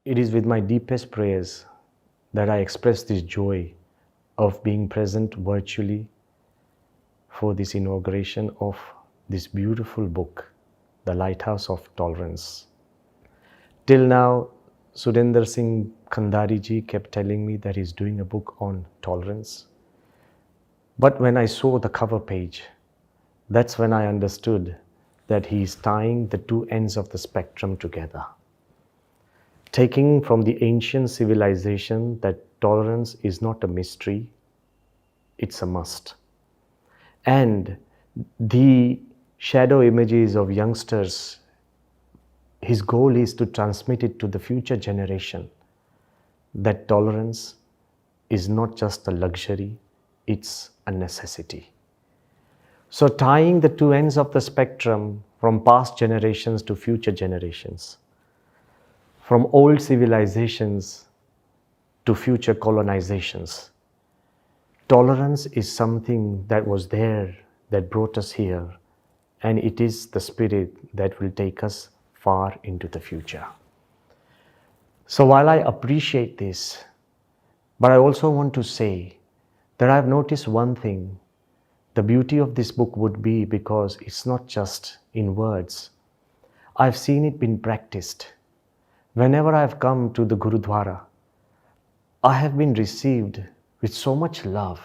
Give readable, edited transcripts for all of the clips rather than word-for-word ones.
It is with my deepest prayers that I express this joy of being present virtually for this inauguration of this beautiful book, The Lighthouse of Tolerance. Till now, Sudender Singh Khandari ji kept telling me that he's doing a book on tolerance. But when I saw the cover page, that's when I understood that he is tying the two ends of the spectrum together. Taking from the ancient civilization that tolerance is not a mystery, it's a must. And the shadow images of youngsters, his goal is to transmit it to the future generation that tolerance is not just a luxury, it's a necessity. So tying the two ends of the spectrum from past generations to future generations, from old civilizations to future colonizations. Tolerance is something that was there, that brought us here, and it is the spirit that will take us far into the future. So while I appreciate this, but I also want to say that I've noticed one thing. The beauty of this book would be because it's not just in words. I've seen it being practiced. Whenever I've come to the Gurudwara, I have been received with so much love,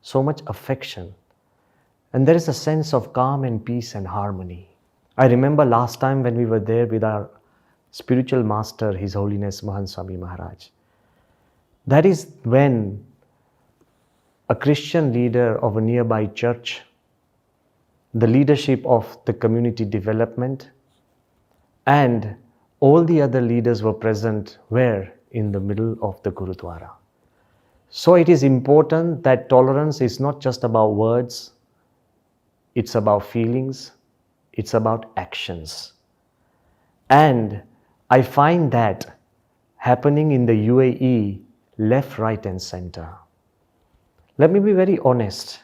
so much affection, and there is a sense of calm and peace and harmony. I remember last time when we were there with our spiritual master, His Holiness Mahant Swami Maharaj. That is when a Christian leader of a nearby church, the leadership of the community development, and all the other leaders were present were in the middle of the Gurudwara. So it is important that tolerance is not just about words, it's about feelings, it's about actions. And I find that happening in the UAE, left, right, and center. Let me be very honest,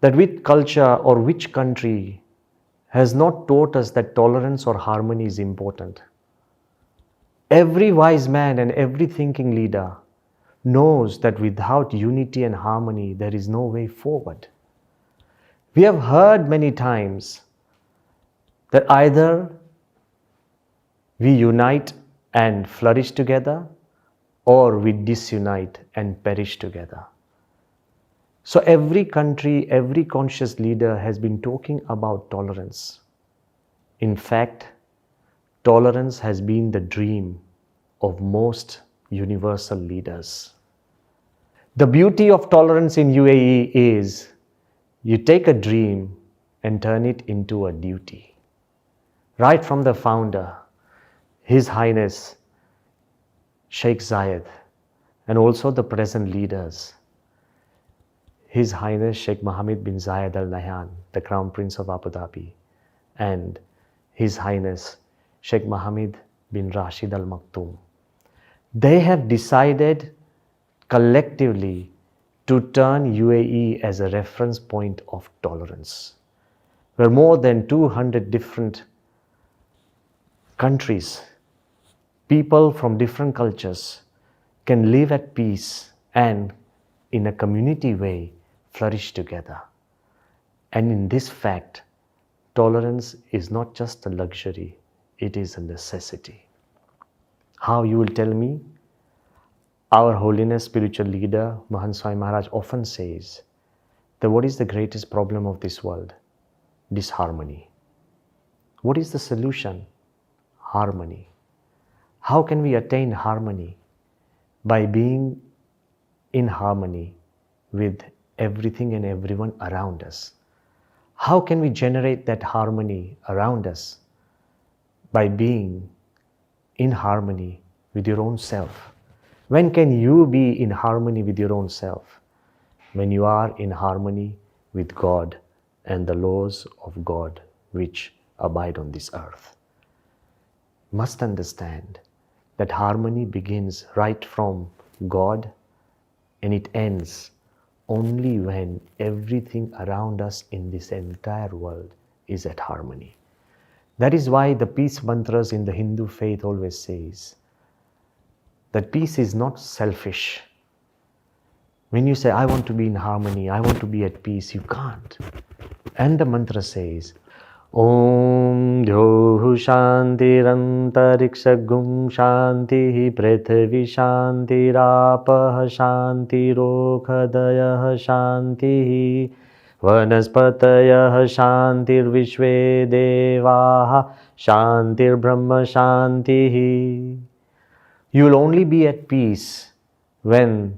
that which culture or which country has not taught us that tolerance or harmony is important. Every wise man and every thinking leader knows that without unity and harmony, there is no way forward. We have heard many times that either we unite and flourish together, or we disunite and perish together. So every country, every conscious leader has been talking about tolerance. In fact, tolerance has been the dream of most universal leaders. The beauty of tolerance in UAE is you take a dream and turn it into a duty. Right from the founder, His Highness Sheikh Zayed, and also the present leaders, His Highness Sheikh Mohammed bin Zayed Al Nahyan, the Crown Prince of Abu Dhabi, and His Highness Sheikh Mohammed bin Rashid Al Maktoum. They have decided collectively to turn UAE as a reference point of tolerance, where more than 200 different countries, people from different cultures can live at peace and in a community way flourish together. And in this fact, tolerance is not just a luxury, it is a necessity. How, you will tell me? Our Holiness spiritual leader, Mahant Swami Maharaj, often says that what is the greatest problem of this world? Disharmony. What is the solution? Harmony. How can we attain harmony? By being in harmony with everything and everyone around us. How can we generate that harmony around us? By being in harmony with your own self. When can you be in harmony with your own self? When you are in harmony with God and the laws of God which abide on this earth. Must understand that harmony begins right from God and it ends only when everything around us in this entire world is at harmony. That is why the peace mantras in the Hindu faith always says that peace is not selfish. When you say, I want to be in harmony, I want to be at peace, you can't. And the mantra says, Om Dyohu Shantirantariksha Gum Shantihi Prithvi Shantirapah Shantirokhadayah Shantihi Vanaspatayah Shantirvishve Devaha Shantir Brahma Shantihi. You will only be at peace when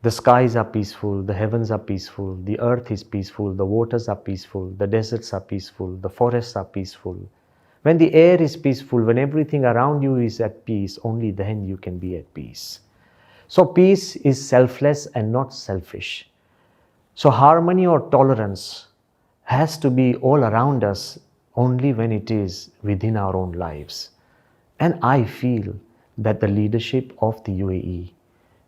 the skies are peaceful, the heavens are peaceful, the earth is peaceful, the waters are peaceful, the deserts are peaceful, the forests are peaceful. When the air is peaceful, when everything around you is at peace, only then you can be at peace. So peace is selfless and not selfish. So harmony or tolerance has to be all around us only when it is within our own lives. And I feel that the leadership of the UAE,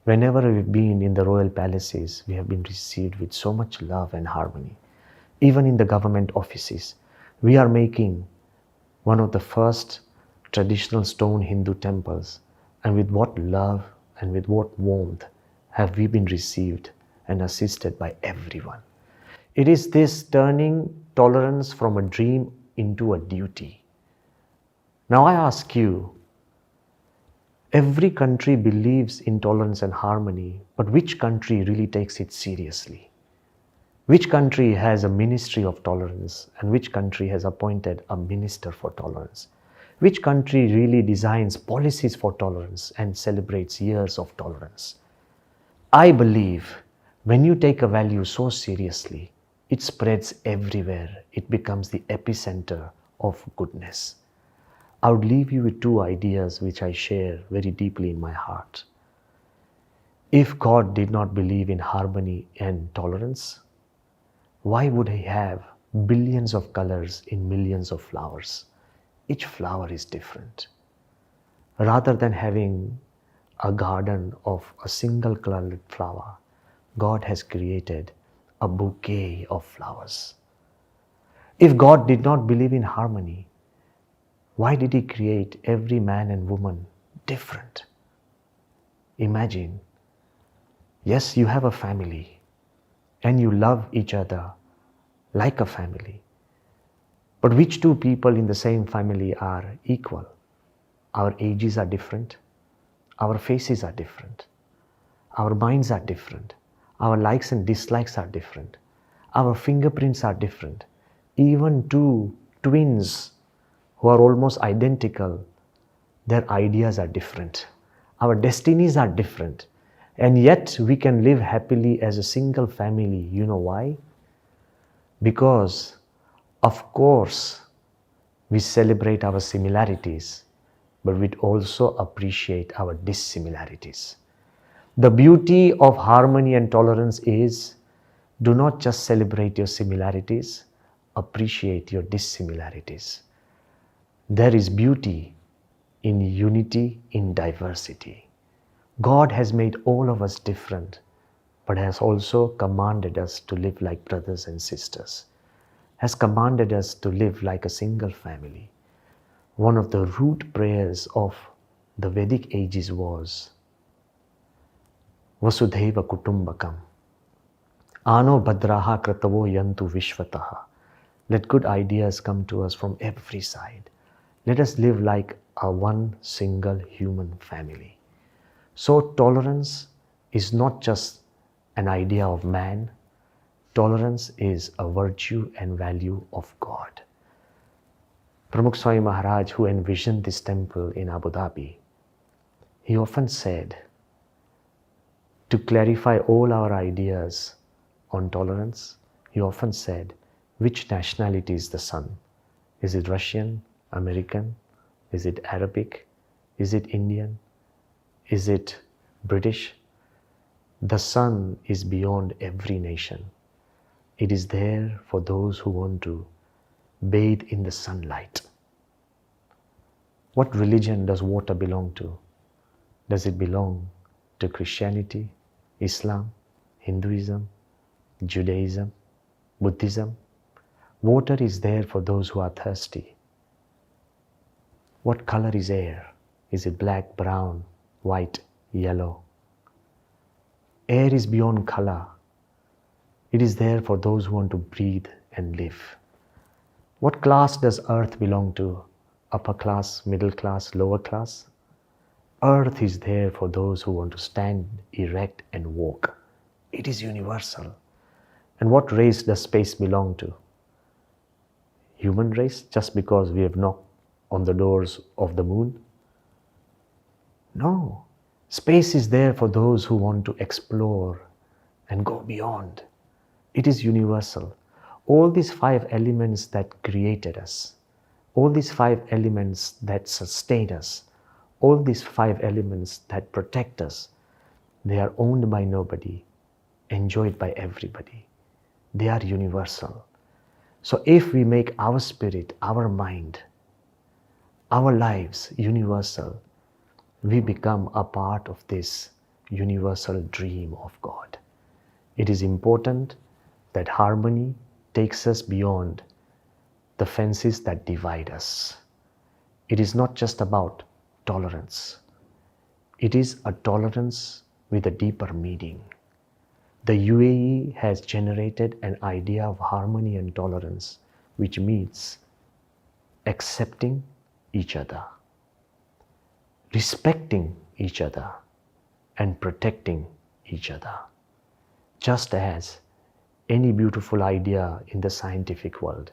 whenever we've been in the royal palaces, we have been received with so much love and harmony. Even in the government offices, we are making one of the first traditional stone Hindu temples, and with what love and with what warmth have we been received and assisted by everyone. It is this turning tolerance from a dream into a duty. Now I ask you, every country believes in tolerance and harmony, but which country really takes it seriously? Which country has a ministry of tolerance and which country has appointed a minister for tolerance? Which country really designs policies for tolerance and celebrates years of tolerance? I believe when you take a value so seriously, it spreads everywhere. It becomes the epicenter of goodness. I would leave you with two ideas which I share very deeply in my heart. If God did not believe in harmony and tolerance, why would He have billions of colors in millions of flowers? Each flower is different. Rather than having a garden of a single colored flower, God has created a bouquet of flowers. If God did not believe in harmony, why did He create every man and woman different? Imagine, yes, you have a family and you love each other like a family. But which two people in the same family are equal? Our ages are different. Our faces are different. Our minds are different. Our likes and dislikes are different. Our fingerprints are different. Even two twins who are almost identical, their ideas are different. Our destinies are different. And yet we can live happily as a single family. You know why? Because, of course, we celebrate our similarities, but we also appreciate our dissimilarities. The beauty of harmony and tolerance is, do not just celebrate your similarities, appreciate your dissimilarities. There is beauty in unity, in diversity. God has made all of us different, but has also commanded us to live like brothers and sisters, has commanded us to live like a single family. One of the root prayers of the Vedic ages was Vasudhaiva Kutumbakam. Ano Bhadraha Kratavo Yantu Vishvataha. Let good ideas come to us from every side. Let us live like a one single human family. So tolerance is not just an idea of man. Tolerance is a virtue and value of God. Pramukh Swami Maharaj, who envisioned this temple in Abu Dhabi, he often said, to clarify all our ideas on tolerance, he often said, which nationality is the sun? Is it Russian, American? Is it Arabic? Is it Indian? Is it British? The sun is beyond every nation. It is there for those who want to bathe in the sunlight. What religion does water belong to? Does it belong to Christianity, Islam, Hinduism, Judaism, Buddhism? Water is there for those who are thirsty. What color is air? Is it black, brown, white, yellow. Air is beyond color. It is there for those who want to breathe and live. What class does earth belong to? Upper class, middle class, lower class? Earth is there for those who want to stand erect and walk. It is universal. And what race does space belong to? Human race, just because we have knocked on the doors of the moon? No. Space is there for those who want to explore and go beyond. It is universal. All these 5 elements that created us, all these 5 elements that sustain us, all these 5 elements that protect us, they are owned by nobody, enjoyed by everybody. They are universal. So if we make our spirit, our mind, our lives universal, we become a part of this universal dream of God. It is important that harmony takes us beyond the fences that divide us. It is not just about tolerance. It is a tolerance with a deeper meaning. The UAE has generated an idea of harmony and tolerance, which means accepting each other, respecting each other, and protecting each other. Just as any beautiful idea in the scientific world,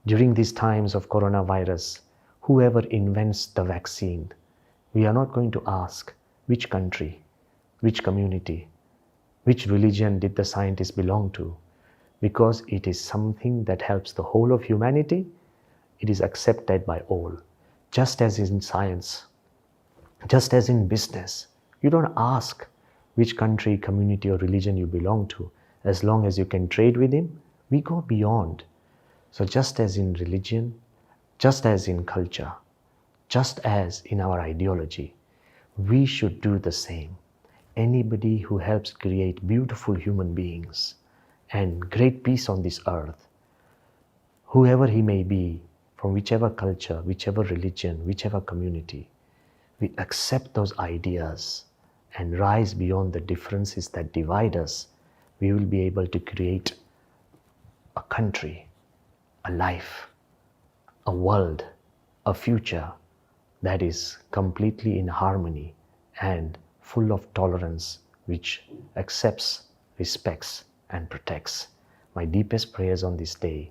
during these times of coronavirus, whoever invents the vaccine, we are not going to ask which country, which community, which religion did the scientist belong to, because it is something that helps the whole of humanity. It is accepted by all. Just as in science, just as in business, you don't ask which country, community, or religion you belong to. As long as you can trade with him, we go beyond. So just as in religion, just as in culture, just as in our ideology, we should do the same. Anybody who helps create beautiful human beings and great peace on this earth, whoever he may be, from whichever culture, whichever religion, whichever community, we accept those ideas and rise beyond the differences that divide us, we will be able to create a country, a life, a world, a future that is completely in harmony and full of tolerance, which accepts, respects, and protects. My deepest prayers on this day,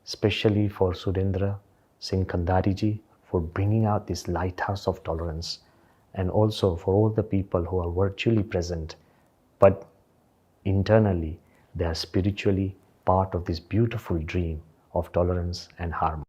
especially for Sudendra Singh Kandhariji, for bringing out this lighthouse of tolerance, and also for all the people who are virtually present, but internally they are spiritually part of this beautiful dream of tolerance and harmony.